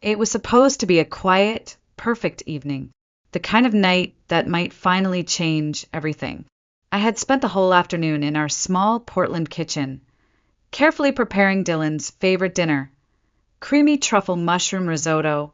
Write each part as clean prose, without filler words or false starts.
It was supposed to be a quiet, perfect evening, the kind of night that might finally change everything. I had spent the whole afternoon in our small Portland kitchen, carefully preparing Dylan's favorite dinner: creamy truffle mushroom risotto,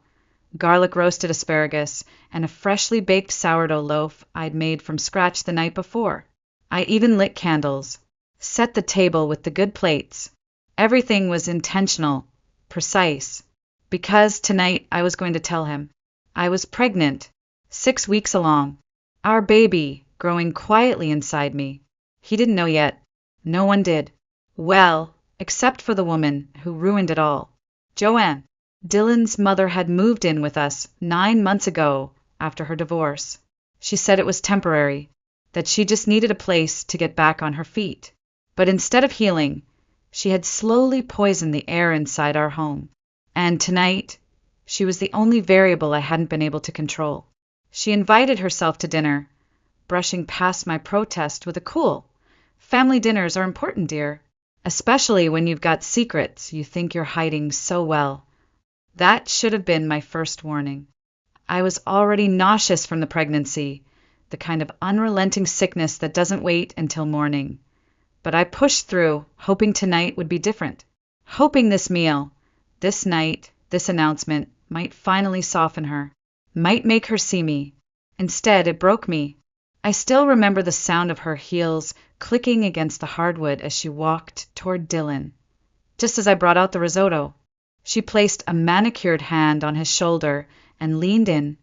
garlic roasted asparagus, and a freshly baked sourdough loaf I'd made from scratch the night before. I even lit candles, set the table with the good plates. Everything was intentional, precise, because tonight I was going to tell him. I was pregnant, 6 weeks along, our baby growing quietly inside me. He didn't know yet. No one did. Well, except for the woman who ruined it all. Joanne. Dylan's mother had moved in with us 9 months ago after her divorce. She said it was temporary, that she just needed a place to get back on her feet. But instead of healing, she had slowly poisoned the air inside our home. And tonight, she was the only variable I hadn't been able to control. She invited herself to dinner, brushing past my protest with a cool, "Family dinners are important, dear, especially when you've got secrets you think you're hiding so well." That should have been my first warning. I was already nauseous from the pregnancy, the kind of unrelenting sickness that doesn't wait until morning. But I pushed through, hoping tonight would be different. Hoping this meal, this night, this announcement might finally soften her, might make her see me. Instead, it broke me. I still remember the sound of her heels clicking against the hardwood as she walked toward Dylan. Just as I brought out the risotto, she placed a manicured hand on his shoulder and leaned in,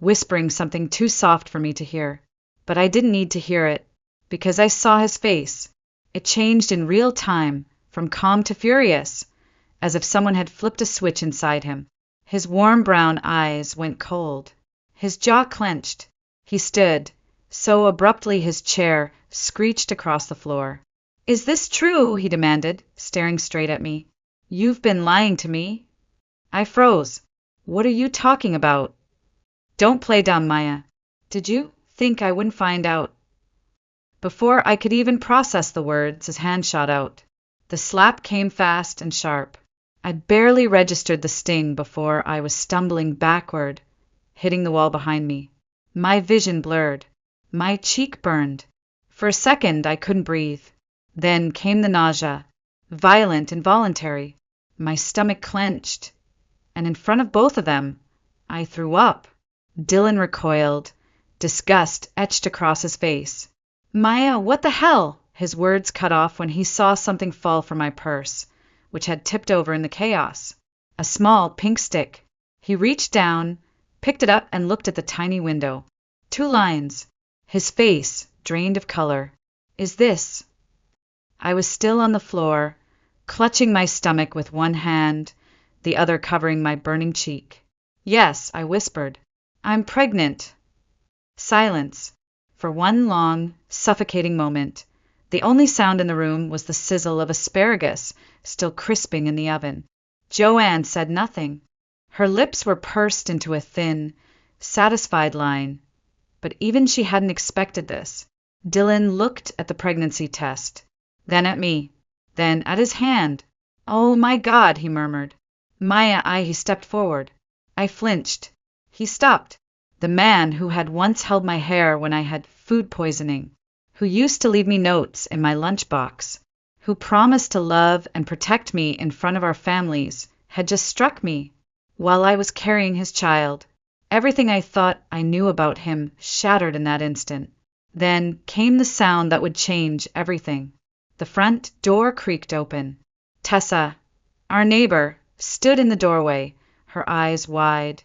whispering something too soft for me to hear. But I didn't need to hear it, because I saw his face. It changed in real time, from calm to furious, as if someone had flipped a switch inside him. His warm brown eyes went cold. His jaw clenched. He stood, so abruptly his chair screeched across the floor. "Is this true?" he demanded, staring straight at me. "You've been lying to me." I froze. "What are you talking about?" "Don't play dumb, Maya. Did you think I wouldn't find out?" Before I could even process the words, his hand shot out. The slap came fast and sharp. I barely registered the sting before I was stumbling backward, hitting the wall behind me. My vision blurred. My cheek burned. For a second, I couldn't breathe. Then came the nausea, violent, involuntary. My stomach clenched, and in front of both of them, I threw up. Dylan recoiled, disgust etched across his face. "Maya, what the hell?" His words cut off when he saw something fall from my purse, which had tipped over in the chaos. A small pink stick. He reached down, picked it up, and looked at the tiny window. 2 lines. His face drained of color. "Is this?" I was still on the floor, clutching my stomach with one hand, the other covering my burning cheek. "Yes," I whispered. "I'm pregnant." Silence. For one long, suffocating moment. The only sound in the room was the sizzle of asparagus still crisping in the oven. Joanne said nothing. Her lips were pursed into a thin, satisfied line. But even she hadn't expected this. Dylan looked at the pregnancy test, then at me, then at his hand. "Oh my God," he murmured. "Maya, he stepped forward. I flinched. He stopped. The man who had once held my hair when I had food poisoning, who used to leave me notes in my lunchbox, who promised to love and protect me in front of our families, had just struck me while I was carrying his child. Everything I thought I knew about him shattered in that instant. Then came the sound that would change everything. The front door creaked open. Tessa, our neighbor, stood in the doorway, her eyes wide,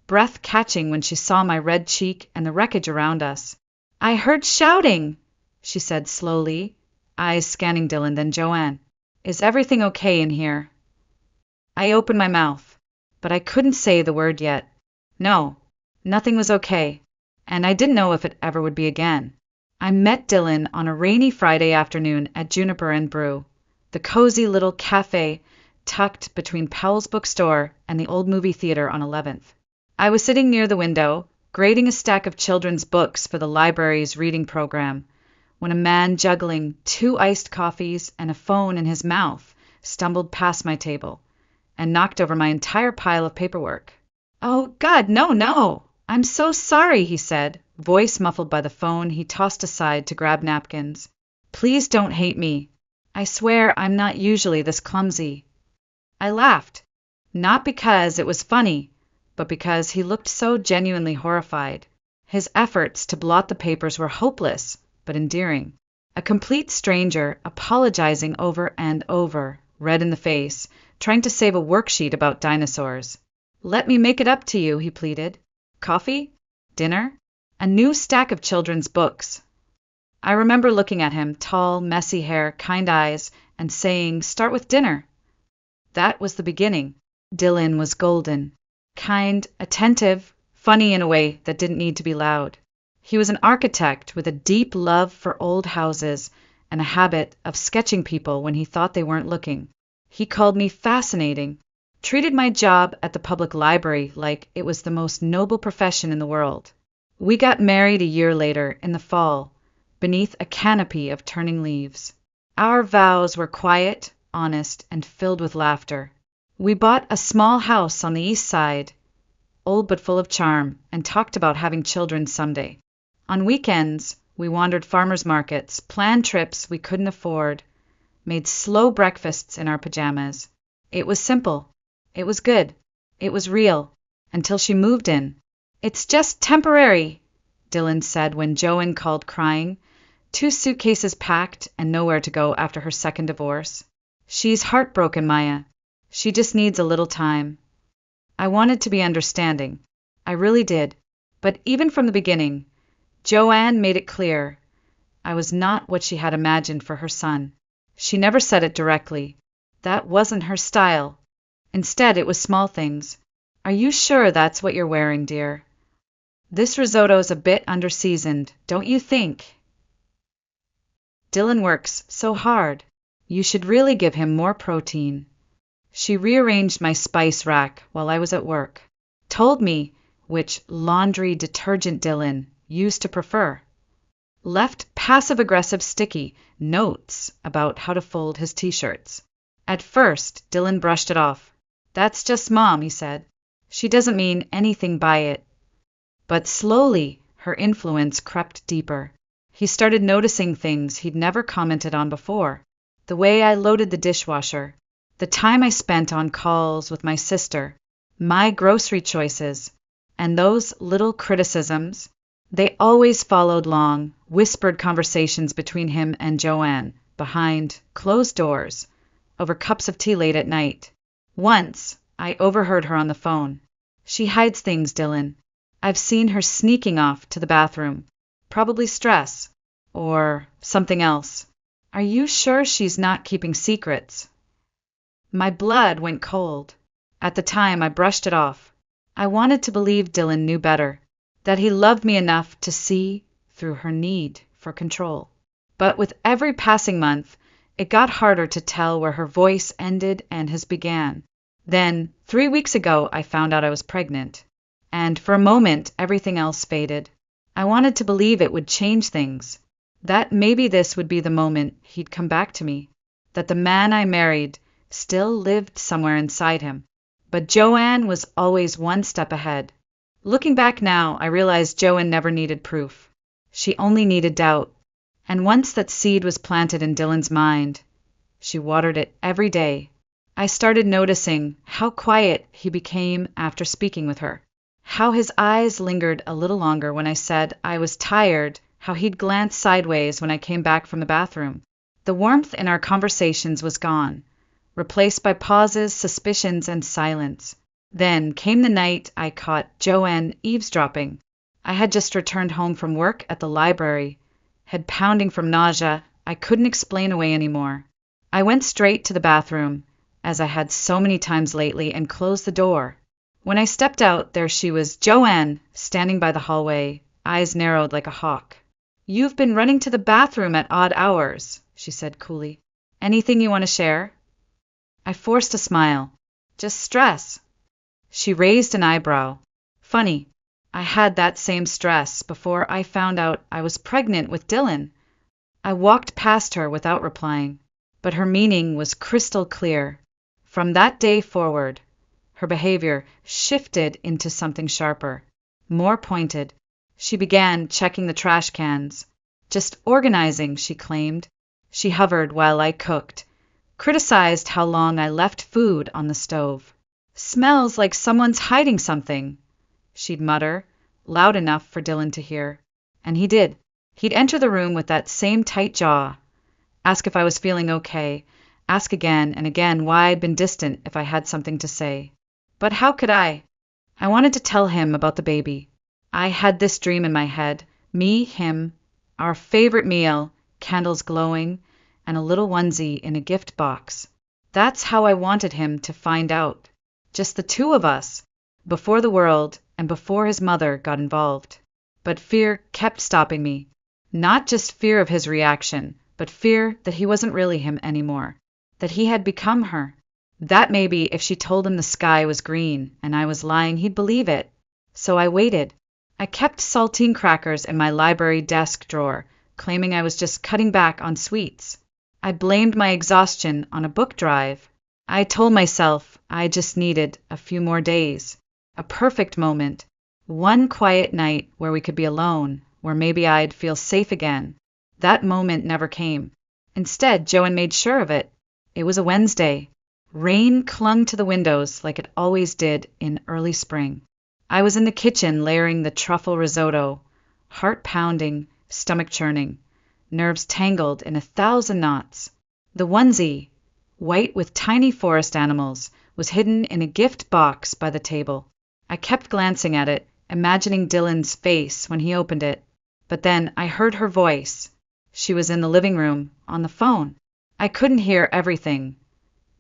breath catching when she saw my red cheek and the wreckage around us. "I heard shouting," she said slowly, eyes scanning Dylan, then Joanne. "Is everything okay in here?" I opened my mouth, but I couldn't say the word yet. No, nothing was okay, and I didn't know if it ever would be again. I met Dylan on a rainy Friday afternoon at Juniper and Brew, the cozy little cafe tucked between Powell's bookstore and the old movie theater on 11th. I was sitting near the window, grading a stack of children's books for the library's reading program, when a man juggling 2 iced coffees and a phone in his mouth stumbled past my table. and knocked over my entire pile of paperwork. "Oh, God, no, no! I'm so sorry," he said, voice muffled by the phone he tossed aside to grab napkins. "Please don't hate me. I swear I'm not usually this clumsy." I laughed, not because it was funny, but because he looked so genuinely horrified. His efforts to blot the papers were hopeless, but endearing. A complete stranger, apologizing over and over, red in the face, trying to save a worksheet about dinosaurs. "Let me make it up to you," he pleaded. "Coffee? Dinner? A new stack of children's books." I remember looking at him, tall, messy hair, kind eyes, and saying, "Start with dinner." That was the beginning. Dylan was golden. Kind, attentive, funny in a way that didn't need to be loud. He was an architect with a deep love for old houses and a habit of sketching people when he thought they weren't looking. He called me fascinating, treated my job at the public library like it was the most noble profession in the world. We got married a year later, in the fall, beneath a canopy of turning leaves. Our vows were quiet, honest, and filled with laughter. We bought a small house on the east side, old but full of charm, and talked about having children someday. On weekends, we wandered farmers markets, planned trips we couldn't afford, made slow breakfasts in our pajamas. It was simple. It was good. It was real. Until she moved in. "It's just temporary," Dylan said when Joanne called crying, 2 suitcases packed and nowhere to go after her second divorce. "She's heartbroken, Maya. She just needs a little time." I wanted to be understanding. I really did. But even from the beginning, Joanne made it clear I was not what she had imagined for her son. She never said it directly. That wasn't her style. Instead, it was small things. "Are you sure that's what you're wearing, dear? This risotto's a bit underseasoned, don't you think? Dylan works so hard. You should really give him more protein." She rearranged my spice rack while I was at work. Told me which laundry detergent Dylan used to prefer. Left passive-aggressive sticky notes about how to fold his t-shirts. At first, Dylan brushed it off. "That's just Mom," he said. "She doesn't mean anything by it." But slowly, her influence crept deeper. He started noticing things he'd never commented on before. The way I loaded the dishwasher, the time I spent on calls with my sister, my grocery choices, and those little criticisms. They always followed long, whispered conversations between him and Joanne, behind closed doors, over cups of tea late at night. Once, I overheard her on the phone. "She hides things, Dylan. I've seen her sneaking off to the bathroom. Probably stress. Or something else. Are you sure she's not keeping secrets?" My blood went cold. At the time, I brushed it off. I wanted to believe Dylan knew better, that he loved me enough to see through her need for control. But with every passing month, it got harder to tell where her voice ended and his began. Then, 3 weeks ago, I found out I was pregnant. And for a moment, everything else faded. I wanted to believe it would change things. That maybe this would be the moment he'd come back to me. That the man I married still lived somewhere inside him. But Joanne was always one step ahead. Looking back now, I realized Joanne never needed proof. She only needed doubt. And once that seed was planted in Dylan's mind, she watered it every day. I started noticing how quiet he became after speaking with her. How his eyes lingered a little longer when I said I was tired, how he'd glance sideways when I came back from the bathroom. The warmth in our conversations was gone, replaced by pauses, suspicions, and silence. Then came the night I caught Joanne eavesdropping. I had just returned home from work at the library, head pounding from nausea I couldn't explain away anymore. I went straight to the bathroom, as I had so many times lately, and closed the door. When I stepped out, there she was, Joanne, standing by the hallway, eyes narrowed like a hawk. "You've been running to the bathroom at odd hours," she said coolly. "Anything you want to share?" I forced a smile. "Just stress." She raised an eyebrow. "Funny. I had that same stress before I found out I was pregnant with Dylan." I walked past her without replying, but her meaning was crystal clear. From that day forward, her behavior shifted into something sharper, more pointed. She began checking the trash cans. Just organizing, she claimed. She hovered while I cooked, criticized how long I left food on the stove. "Smells like someone's hiding something," she'd mutter, loud enough for Dylan to hear. And he did. He'd enter the room with that same tight jaw, ask if I was feeling okay, ask again and again why I'd been distant if I had something to say. But how could I? I wanted to tell him about the baby. I had this dream in my head, me, him, our favorite meal, candles glowing, and a little onesie in a gift box. That's how I wanted him to find out. Just the two of us, before the world and before his mother got involved. But fear kept stopping me. Not just fear of his reaction, but fear that he wasn't really him anymore, that he had become her. That maybe if she told him the sky was green and I was lying, he'd believe it. So I waited. I kept saltine crackers in my library desk drawer, claiming I was just cutting back on sweets. I blamed my exhaustion on a book drive. I told myself I just needed a few more days, a perfect moment, one quiet night where we could be alone, where maybe I'd feel safe again. That moment never came. Instead, Joanne made sure of it. It was a Wednesday. Rain clung to the windows like it always did in early spring. I was in the kitchen layering the truffle risotto, heart pounding, stomach churning, nerves tangled in 1,000 knots. The onesie, white with tiny forest animals, was hidden in a gift box by the table. I kept glancing at it, imagining Dylan's face when he opened it. But then I heard her voice. She was in the living room, on the phone. I couldn't hear everything,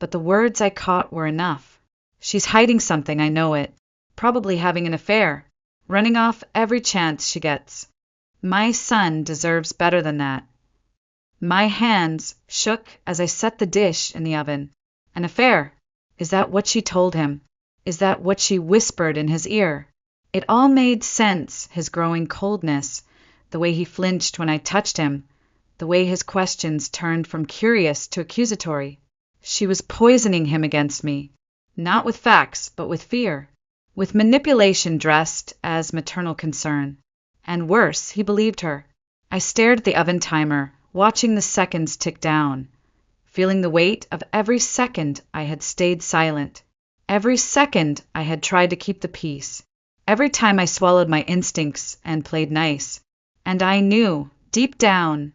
but the words I caught were enough. "She's hiding something, I know it. Probably having an affair, running off every chance she gets. My son deserves better than that." My hands shook as I set the dish in the oven. An affair? Is that what she told him? Is that what she whispered in his ear? It all made sense, his growing coldness, the way he flinched when I touched him, the way his questions turned from curious to accusatory. She was poisoning him against me, not with facts, but with fear, with manipulation dressed as maternal concern. And worse, he believed her. I stared at the oven timer, watching the seconds tick down, feeling the weight of every second I had stayed silent, every second I had tried to keep the peace, every time I swallowed my instincts and played nice. And I knew, deep down,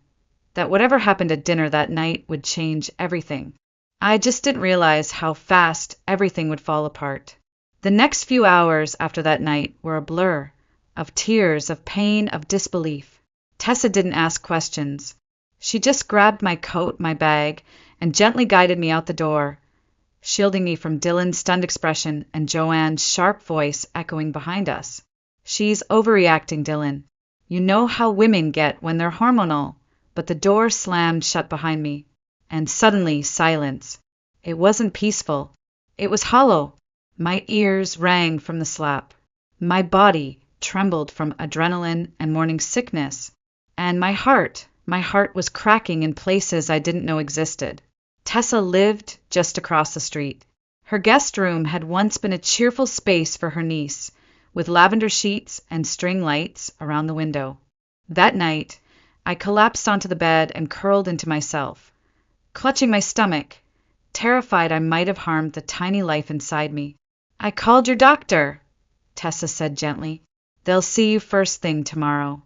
that whatever happened at dinner that night would change everything. I just didn't realize how fast everything would fall apart. The next few hours after that night were a blur, of tears, of pain, of disbelief. Tessa didn't ask questions. She just grabbed my coat, my bag, and gently guided me out the door, shielding me from Dylan's stunned expression and Joanne's sharp voice echoing behind us. "She's overreacting, Dylan. You know how women get when they're hormonal." But the door slammed shut behind me, and suddenly silence. It wasn't peaceful. It was hollow. My ears rang from the slap. My body trembled from adrenaline and morning sickness. And my heart was cracking in places I didn't know existed. Tessa lived just across the street. Her guest room had once been a cheerful space for her niece, with lavender sheets and string lights around the window. That night, I collapsed onto the bed and curled into myself, clutching my stomach, terrified I might have harmed the tiny life inside me. "I called your doctor," Tessa said gently. "They'll see you first thing tomorrow."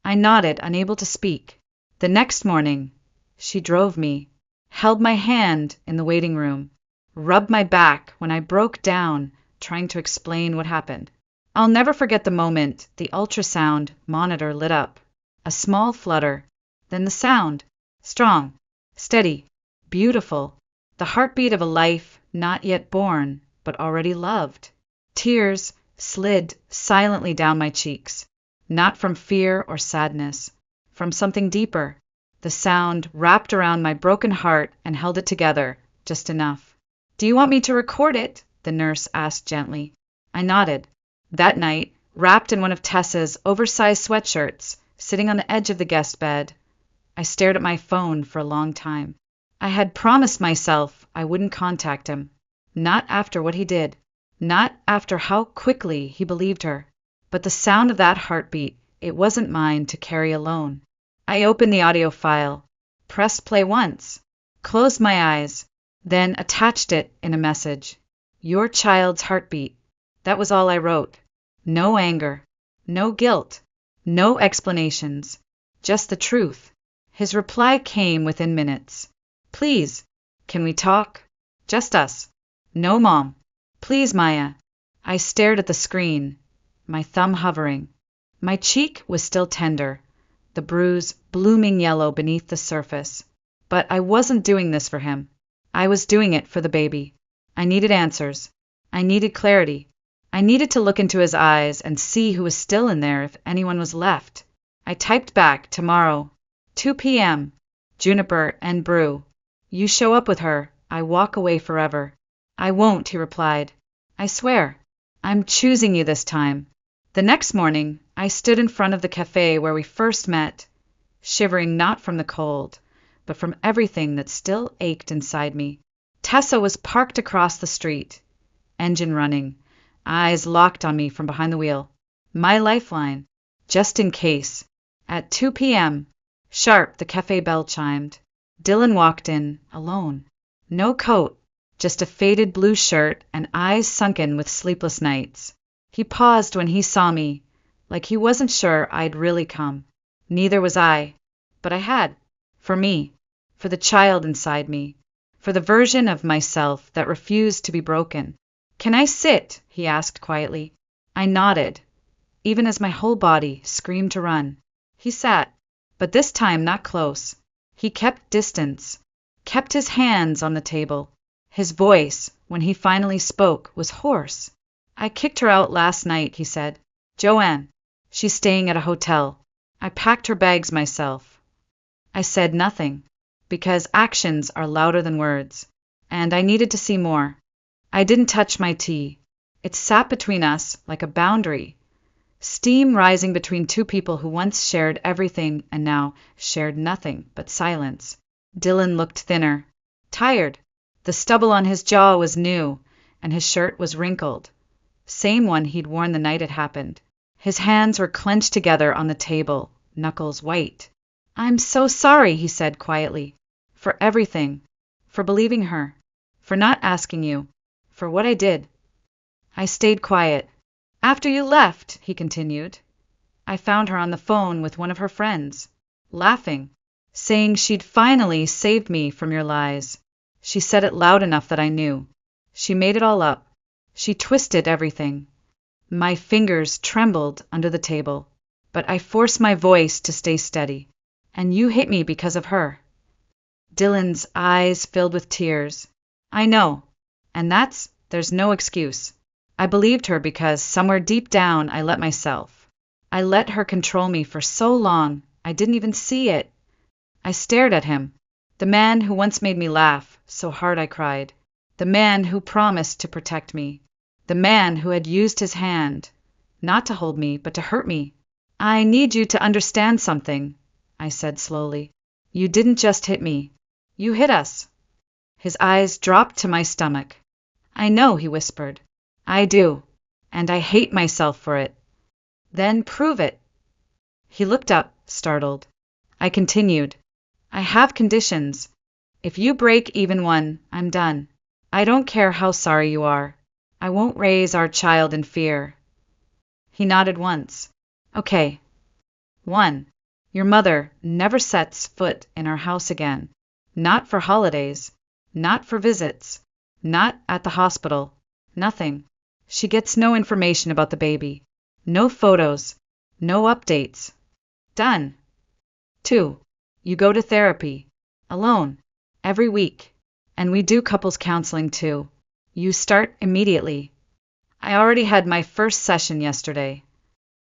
I nodded, unable to speak. The next morning, she drove me, held my hand in the waiting room, rubbed my back when I broke down trying to explain what happened. I'll never forget the moment the ultrasound monitor lit up. A small flutter, then the sound, strong, steady, beautiful, the heartbeat of a life not yet born, but already loved. Tears slid silently down my cheeks, not from fear or sadness, from something deeper. The sound wrapped around my broken heart and held it together, just enough. "Do you want me to record it?" the nurse asked gently. I nodded. That night, wrapped in one of Tessa's oversized sweatshirts, sitting on the edge of the guest bed, I stared at my phone for a long time. I had promised myself I wouldn't contact him. Not after what he did. Not after how quickly he believed her. But the sound of that heartbeat, it wasn't mine to carry alone. I opened the audio file, pressed play once, closed my eyes, then attached it in a message. Your child's heartbeat. That was all I wrote. No anger, no guilt, no explanations, just the truth. His reply came within minutes. Please, can we talk? Just us. No, Mom. Please, Maya. I stared at the screen, my thumb hovering. My cheek was still tender, the bruise blooming yellow beneath the surface. But I wasn't doing this for him. I was doing it for the baby. I needed answers. I needed clarity. I needed to look into his eyes and see who was still in there if anyone was left. I typed back, tomorrow, 2 p.m., Juniper and Brew. You show up with her, I walk away forever. I won't, he replied. I swear. I'm choosing you this time. The next morning, I stood in front of the cafe where we first met, shivering not from the cold, but from everything that still ached inside me. Tessa was parked across the street, engine running, eyes locked on me from behind the wheel. My lifeline, just in case. At 2 p.m., sharp, the cafe bell chimed. Dylan walked in, alone. No coat, just a faded blue shirt and eyes sunken with sleepless nights. He paused when he saw me, like he wasn't sure I'd really come. Neither was I. But I had. For me. For the child inside me. For the version of myself that refused to be broken. Can I sit? He asked quietly. I nodded, even as my whole body screamed to run. He sat, but this time not close. He kept distance, kept his hands on the table. His voice, when he finally spoke, was hoarse. I kicked her out last night, he said. Joanne. She's staying at a hotel. I packed her bags myself. I said nothing, because actions are louder than words, and I needed to see more. I didn't touch my tea. It sat between us like a boundary, steam rising between two people who once shared everything and now shared nothing but silence. Dylan looked thinner, tired. The stubble on his jaw was new, and his shirt was wrinkled. Same one he'd worn the night it happened. His hands were clenched together on the table, knuckles white. I'm so sorry, he said quietly. For everything. For believing her. For not asking you. For what I did. I stayed quiet. After you left, he continued, I found her on the phone with one of her friends, laughing, saying she'd finally saved me from your lies. She said it loud enough that I knew. She made it all up. She twisted everything. My fingers trembled under the table, but I forced my voice to stay steady. And you hit me because of her. Dylan's eyes filled with tears. I know. And there's no excuse. I believed her because somewhere deep down I let myself. I let her control me for so long, I didn't even see it. I stared at him, the man who once made me laugh so hard I cried, the man who promised to protect me, the man who had used his hand, not to hold me, but to hurt me. I need you to understand something, I said slowly. You didn't just hit me. You hit us. His eyes dropped to my stomach. I know, he whispered. I do, and I hate myself for it. Then prove it. He looked up, startled. I continued. I have conditions. If you break even one, I'm done. I don't care how sorry you are. I won't raise our child in fear. He nodded once. Okay. 1. Your mother never sets foot in our house again. Not for holidays. Not for visits. Not at the hospital. Nothing. She gets no information about the baby. No photos. No updates. Done. 2. You go to therapy. Alone. Every week. And we do couples counseling too. You start immediately. I already had my first session yesterday.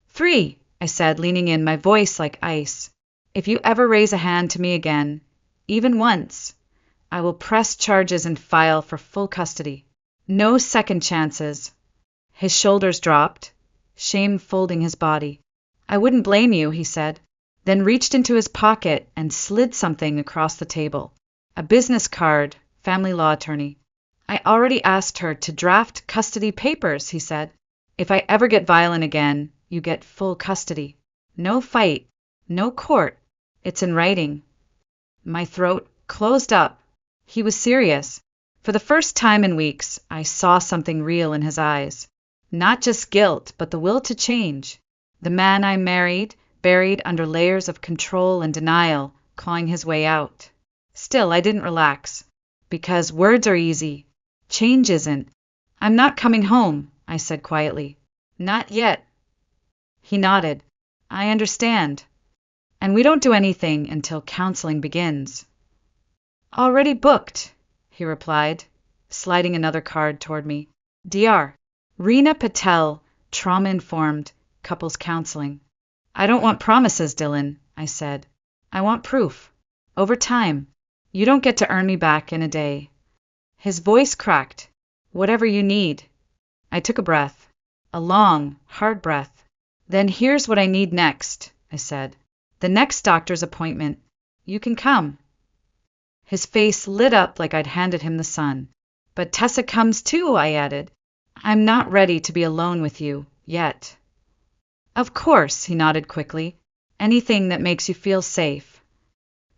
3. I said, leaning in, my voice like ice. If you ever raise a hand to me again, even once, I will press charges and file for full custody. No second chances. His shoulders dropped, shame folding his body. I wouldn't blame you, he said, then reached into his pocket and slid something across the table. A business card, family law attorney. I already asked her to draft custody papers, he said. If I ever get violent again, you get full custody. No fight, no court. It's in writing. My throat closed up. He was serious. For the first time in weeks, I saw something real in his eyes. Not just guilt, but the will to change. The man I married, buried under layers of control and denial, clawing his way out. Still, I didn't relax. Because words are easy. Change isn't. I'm not coming home, I said quietly. Not yet. He nodded. I understand. And we don't do anything until counseling begins. Already booked, he replied, sliding another card toward me. Dr. Reena Patel, trauma-informed, couples counseling. I don't want promises, Dylan, I said. I want proof. Over time. You don't get to earn me back in a day. His voice cracked. Whatever you need. I took a breath. A long, hard breath. Then here's what I need next, I said. The next doctor's appointment. You can come. His face lit up like I'd handed him the sun. But Tessa comes too, I added. I'm not ready to be alone with you, yet. Of course, he nodded quickly. Anything that makes you feel safe.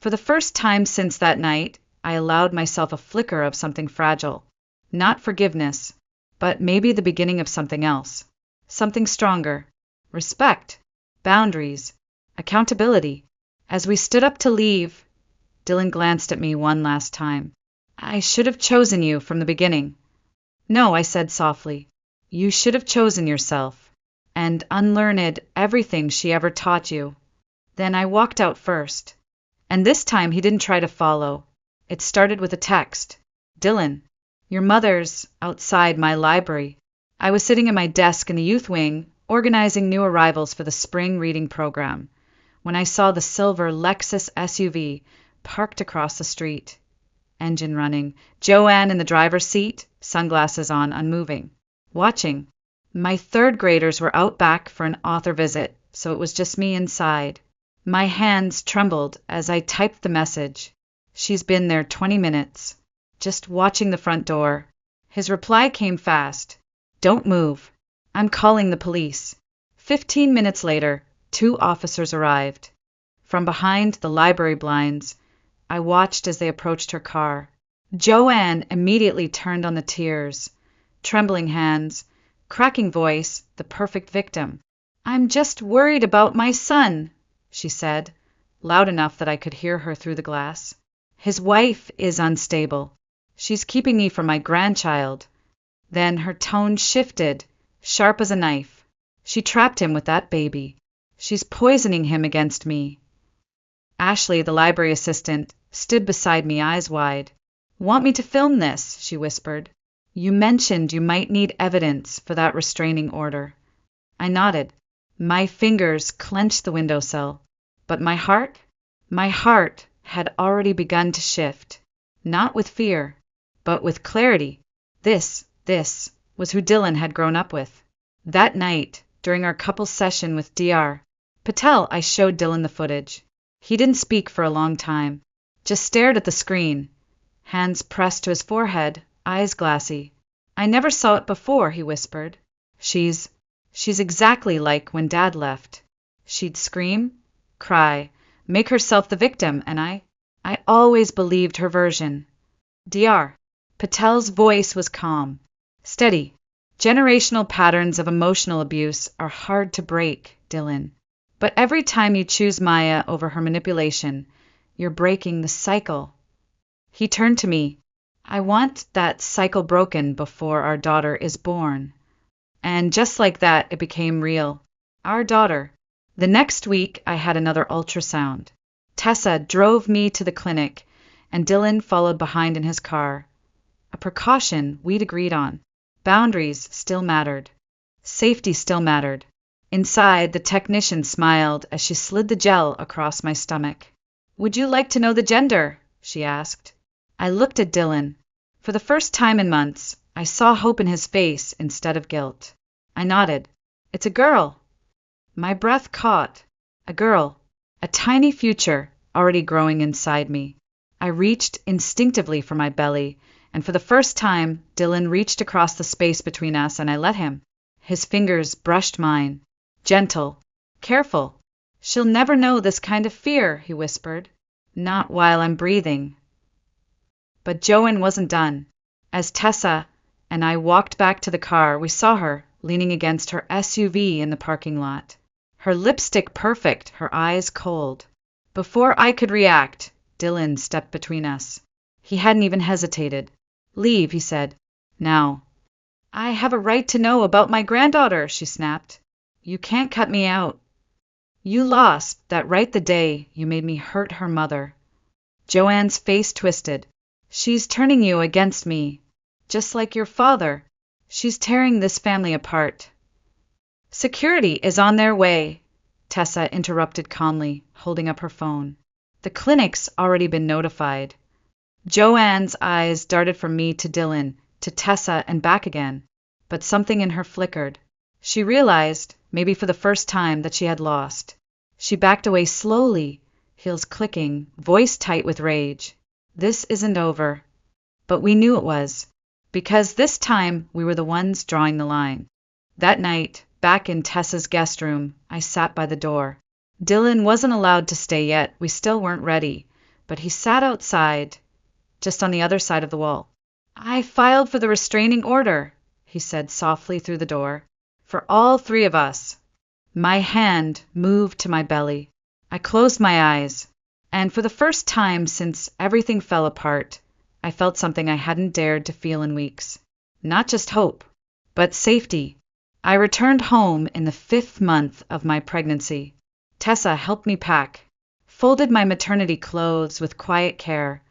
For the first time since that night, I allowed myself a flicker of something fragile. Not forgiveness, but maybe the beginning of something else. Something stronger. Respect. Boundaries. Accountability. As we stood up to leave, Dylan glanced at me one last time. I should have chosen you from the beginning. No, I said softly. You should have chosen yourself, and unlearned everything she ever taught you. Then I walked out first. And this time he didn't try to follow. It started with a text. Dylan, your mother's outside my library. I was sitting at my desk in the youth wing, organizing new arrivals for the spring reading program, when I saw the silver Lexus SUV parked across the street. Engine running, Joanne in the driver's seat, sunglasses on, unmoving. Watching. My third graders were out back for an author visit, so it was just me inside. My hands trembled as I typed the message. She's been there 20 minutes, just watching the front door. His reply came fast. Don't move. I'm calling the police. 15 minutes later, 2 officers arrived. From behind the library blinds, I watched as they approached her car. Joanne immediately turned on the tears. Trembling hands, cracking voice, the perfect victim. I'm just worried about my son, she said, loud enough that I could hear her through the glass. His wife is unstable. She's keeping me from my grandchild. Then her tone shifted, sharp as a knife. She trapped him with that baby. She's poisoning him against me. Ashley, the library assistant, stood beside me, eyes wide. Want me to film this? She whispered. You mentioned you might need evidence for that restraining order. I nodded. My fingers clenched the windowsill. But my heart had already begun to shift. Not with fear, but with clarity. This was who Dylan had grown up with. That night, during our couples session with Dr. Patel, I showed Dylan the footage. He didn't speak for a long time, just stared at the screen, hands pressed to his forehead, eyes glassy. I never saw it before, he whispered. She's exactly like when Dad left. She'd scream, cry, make herself the victim, and I always believed her version. Dr. Patel's voice was calm, steady. Generational patterns of emotional abuse are hard to break, Dylan. But every time you choose Maya over her manipulation, you're breaking the cycle. He turned to me. I want that cycle broken before our daughter is born. And just like that, it became real. Our daughter. The next week, I had another ultrasound. Tessa drove me to the clinic, and Dylan followed behind in his car. A precaution we'd agreed on. Boundaries still mattered. Safety still mattered. Inside, the technician smiled as she slid the gel across my stomach. Would you like to know the gender? She asked. I looked at Dylan. For the first time in months, I saw hope in his face instead of guilt. I nodded. It's a girl. My breath caught. A girl. A tiny future already growing inside me. I reached instinctively for my belly, and for the first time, Dylan reached across the space between us, and I let him. His fingers brushed mine. Gentle. Careful. She'll never know this kind of fear, he whispered. Not while I'm breathing. But Joanne wasn't done. As Tessa and I walked back to the car, we saw her leaning against her SUV in the parking lot. Her lipstick perfect, her eyes cold. Before I could react, Dylan stepped between us. He hadn't even hesitated. Leave, he said. Now. I have a right to know about my granddaughter, she snapped. You can't cut me out. You lost that right the day you made me hurt her mother. Joanne's face twisted. She's turning you against me, just like your father. She's tearing this family apart. Security is on their way, Tessa interrupted calmly, holding up her phone. The clinic's already been notified. Joanne's eyes darted from me to Dylan, to Tessa and back again, but something in her flickered. She realized, maybe for the first time, that she had lost. She backed away slowly, heels clicking, voice tight with rage. This isn't over. But we knew it was, because this time we were the ones drawing the line. That night, back in Tessa's guest room, I sat by the door. Dylan wasn't allowed to stay yet, we still weren't ready, but he sat outside, just on the other side of the wall. I filed for the restraining order, he said softly through the door. For all three of us. My hand moved to my belly. I closed my eyes, and for the first time since everything fell apart, I felt something I hadn't dared to feel in weeks. Not just hope, but safety. I returned home in the 5th month of my pregnancy. Tessa helped me pack, folded my maternity clothes with quiet care,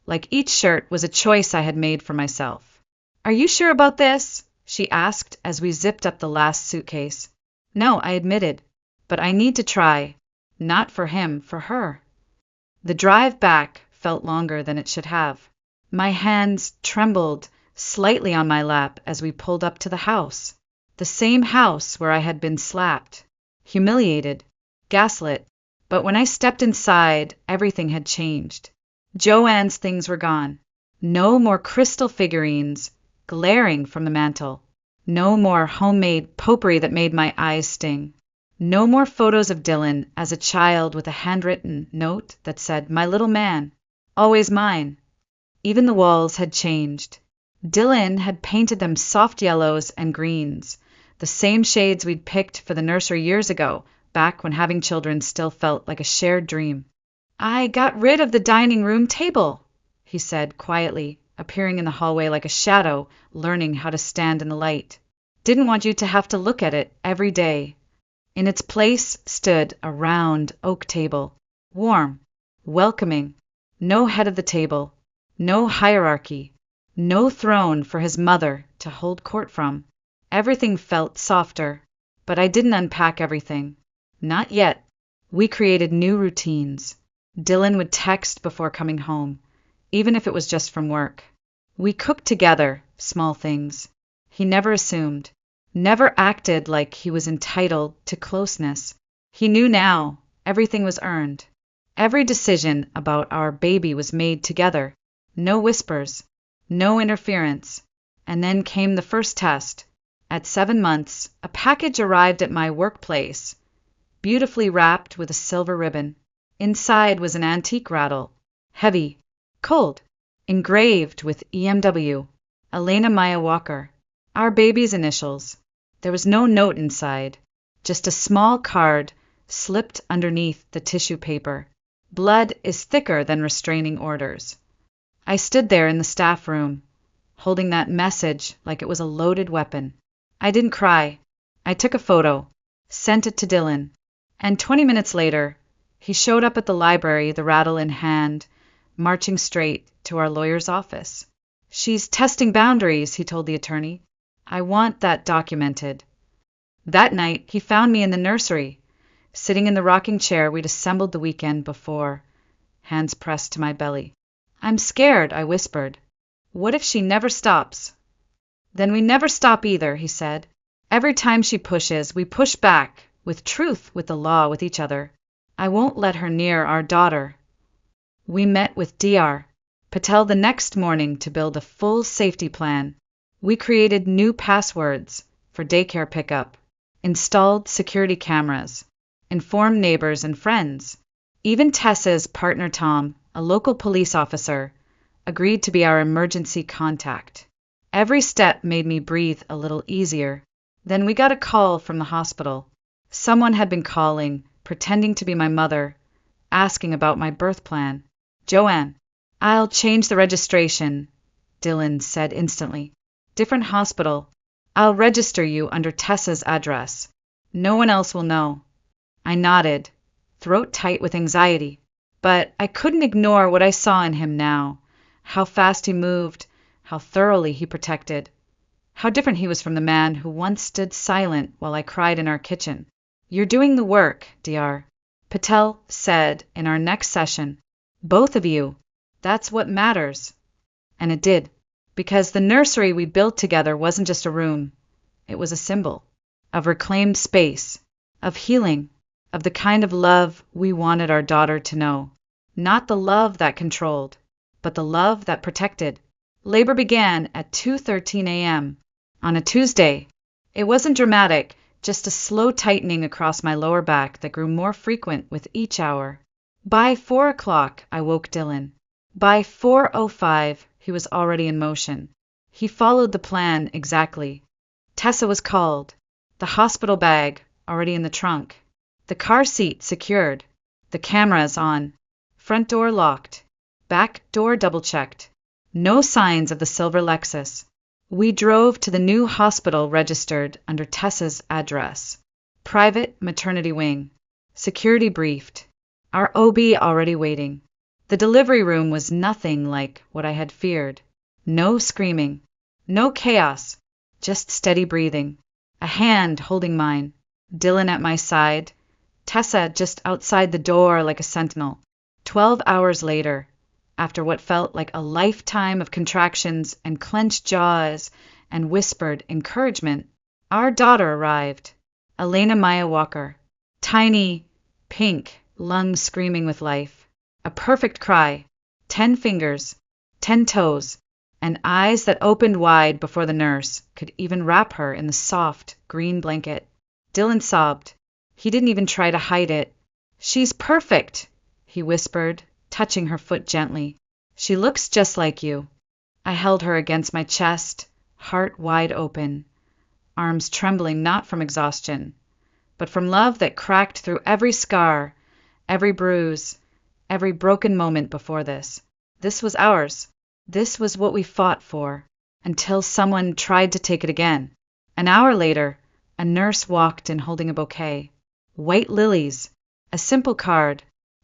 like each shirt was a choice I had made for myself. Are you sure about this? She asked as we zipped up the last suitcase. No, I admitted, but I need to try. Not for him, for her. The drive back felt longer than it should have. My hands trembled slightly on my lap as we pulled up to the house. The same house where I had been slapped, humiliated, gaslit. But when I stepped inside, everything had changed. Joanne's things were gone. No more crystal figurines glaring from the mantel. No more homemade potpourri that made my eyes sting. No more photos of Dylan as a child with a handwritten note that said, "My little man, always mine." Even the walls had changed. Dylan had painted them soft yellows and greens, the same shades we'd picked for the nursery years ago, back when having children still felt like a shared dream. I got rid of the dining room table, he said quietly, appearing in the hallway like a shadow, learning how to stand in the light. Didn't want you to have to look at it every day. In its place stood a round oak table, warm, welcoming, no head of the table, no hierarchy, no throne for his mother to hold court from. Everything felt softer, but I didn't unpack everything. Not yet. We created new routines. Dylan would text before coming home, even if it was just from work. We cooked together, small things. He never assumed, never acted like he was entitled to closeness. He knew now everything was earned. Every decision about our baby was made together. No whispers, no interference. And then came the first test. At 7 months, a package arrived at my workplace, beautifully wrapped with a silver ribbon. Inside was an antique rattle, heavy, cold, engraved with EMW, Elena Maya Walker, our baby's initials. There was no note inside, just a small card slipped underneath the tissue paper. Blood is thicker than restraining orders. I stood there in the staff room, holding that message like it was a loaded weapon. I didn't cry. I took a photo, sent it to Dylan, and 20 minutes later, he showed up at the library, the rattle in hand, marching straight to our lawyer's office. She's testing boundaries, he told the attorney. I want that documented. That night, he found me in the nursery, sitting in the rocking chair we'd assembled the weekend before, hands pressed to my belly. I'm scared, I whispered. What if she never stops? Then we never stop either, he said. Every time she pushes, we push back, with truth, with the law, with each other. I won't let her near our daughter. We met with Dr. Patel the next morning to build a full safety plan. We created new passwords for daycare pickup, installed security cameras, informed neighbors and friends. Even Tessa's partner Tom, a local police officer, agreed to be our emergency contact. Every step made me breathe a little easier. Then we got a call from the hospital. Someone had been calling, pretending to be my mother, asking about my birth plan. "Joanne, I'll change the registration," Dylan said instantly. "Different hospital. I'll register you under Tessa's address. No one else will know." I nodded, throat tight with anxiety. But I couldn't ignore what I saw in him now. How fast he moved, how thoroughly he protected. How different he was from the man who once stood silent while I cried in our kitchen. "You're doing the work, Dr. Patel said in our next session. "Both of you. That's what matters." And it did, because the nursery we built together wasn't just a room. It was a symbol of reclaimed space, of healing, of the kind of love we wanted our daughter to know. Not the love that controlled, but the love that protected. Labor began at 2:13 a.m. on a Tuesday. It wasn't dramatic, just a slow tightening across my lower back that grew more frequent with each hour. By 4 o'clock, I woke Dylan. By 4:05, he was already in motion. He followed the plan exactly. Tessa was called, the hospital bag already in the trunk, the car seat secured, the cameras on, front door locked, back door double-checked. No signs of the silver Lexus. We drove to the new hospital registered under Tessa's address. Private maternity wing. Security briefed. Our OB already waiting. The delivery room was nothing like what I had feared. No screaming. No chaos. Just steady breathing. A hand holding mine. Dylan at my side. Tessa just outside the door like a sentinel. 12 hours later, after what felt like a lifetime of contractions and clenched jaws and whispered encouragement, our daughter arrived. Elena Maya Walker. Tiny, pink, lungs screaming with life. A perfect cry. 10 fingers, 10 toes, and eyes that opened wide before the nurse could even wrap her in the soft, green blanket. Dylan sobbed. He didn't even try to hide it. "She's perfect," he whispered, touching her foot gently. "She looks just like you." I held her against my chest, heart wide open, arms trembling not from exhaustion, but from love that cracked through every scar, every bruise, every broken moment before this. This was ours. This was what we fought for, until someone tried to take it again. An hour later, a nurse walked in holding a bouquet. White lilies, a simple card,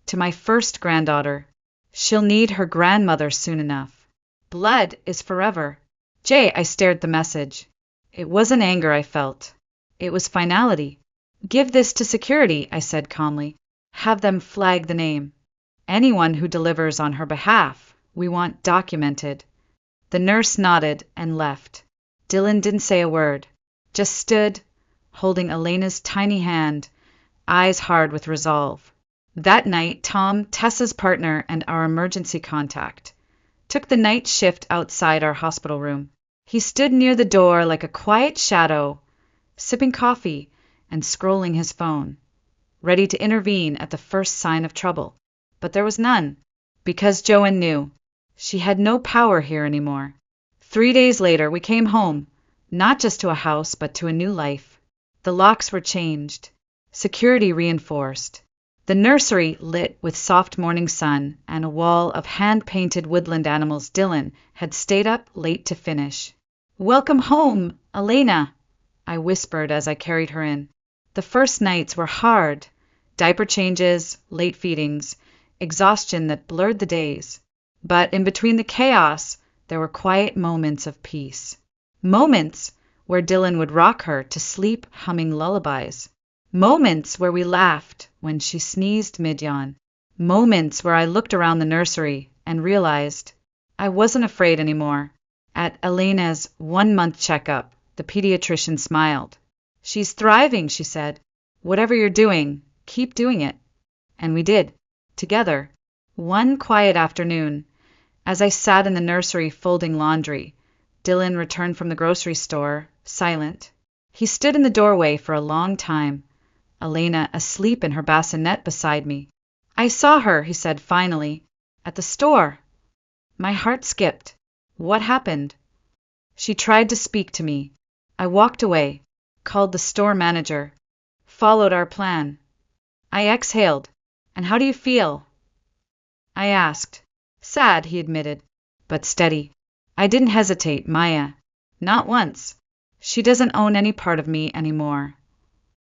to my first granddaughter. She'll need her grandmother soon enough. Blood is forever. Jay, I stared the message. It wasn't anger I felt. It was finality. "Give this to security," I said calmly. "Have them flag the name. Anyone who delivers on her behalf, we want documented." The nurse nodded and left. Dylan didn't say a word, just stood, holding Elena's tiny hand, eyes hard with resolve. That night, Tom, Tessa's partner and our emergency contact, took the night shift outside our hospital room. He stood near the door like a quiet shadow, sipping coffee and scrolling his phone, ready to intervene at the first sign of trouble. But there was none, because Joanne knew. She had no power here anymore. 3 days later, we came home, not just to a house, but to a new life. The locks were changed, security reinforced, the nursery lit with soft morning sun, and a wall of hand-painted woodland animals Dylan had stayed up late to finish. "Welcome home, Elena," I whispered as I carried her in. The first nights were hard. Diaper changes, late feedings, exhaustion that blurred the days. But in between the chaos, there were quiet moments of peace. Moments where Dylan would rock her to sleep humming lullabies. Moments where we laughed when she sneezed mid-yawn. Moments where I looked around the nursery and realized I wasn't afraid anymore. At Elena's 1-month checkup, the pediatrician smiled. "She's thriving," she said. "Whatever you're doing, keep doing it." And we did, together. One quiet afternoon, as I sat in the nursery folding laundry, Dylan returned from the grocery store, silent. He stood in the doorway for a long time, Elena asleep in her bassinet beside me. "I saw her," he said finally, "at the store." My heart skipped. What happened? She tried to speak to me. I walked away, called the store manager, followed our plan. I exhaled. "And how do you feel?" I asked. "Sad," he admitted, "but steady." I didn't hesitate, Maya. Not once. She doesn't own any part of me anymore.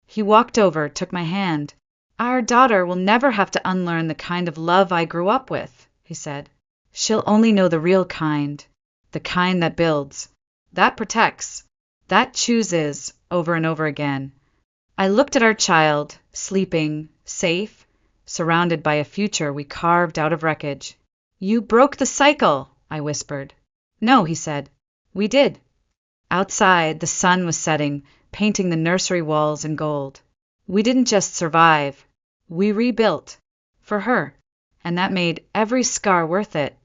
He walked over, took my hand. "Our daughter will never have to unlearn the kind of love I grew up with," he said. "She'll only know the real kind, the kind that builds, that protects, that chooses over and over again." I looked at our child, sleeping, safe, surrounded by a future we carved out of wreckage. "You broke the cycle," I whispered. "No," he said. "We did." Outside, the sun was setting, painting the nursery walls in gold. We didn't just survive. We rebuilt. For her. And that made every scar worth it.